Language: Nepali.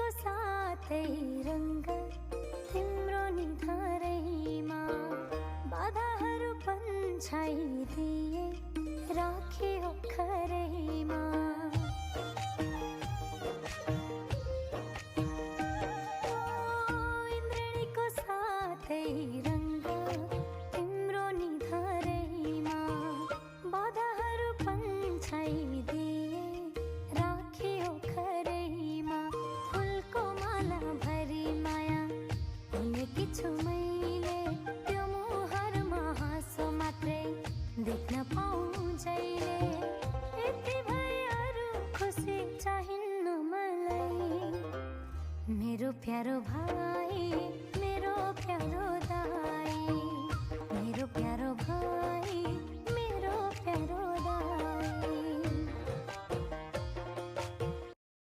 को साथै रंग तिम्रो निधारैमा बाधाहरू पन्छाइदिए राखे ओखरैमा। इन्द्रणीको साथै रंग तिम्रो निधारैमा बाधाहरू पन्छाइदिए राखे ओखरैमा। फुलको माला भरी माया उनेकी छु मैले, त्यो मुहारमा हाँसो मात्रै देख्न पाऊँ जहिले। यति भए अरू खुसी चाहिन्न मलाई, मेरो प्यारो भाइ।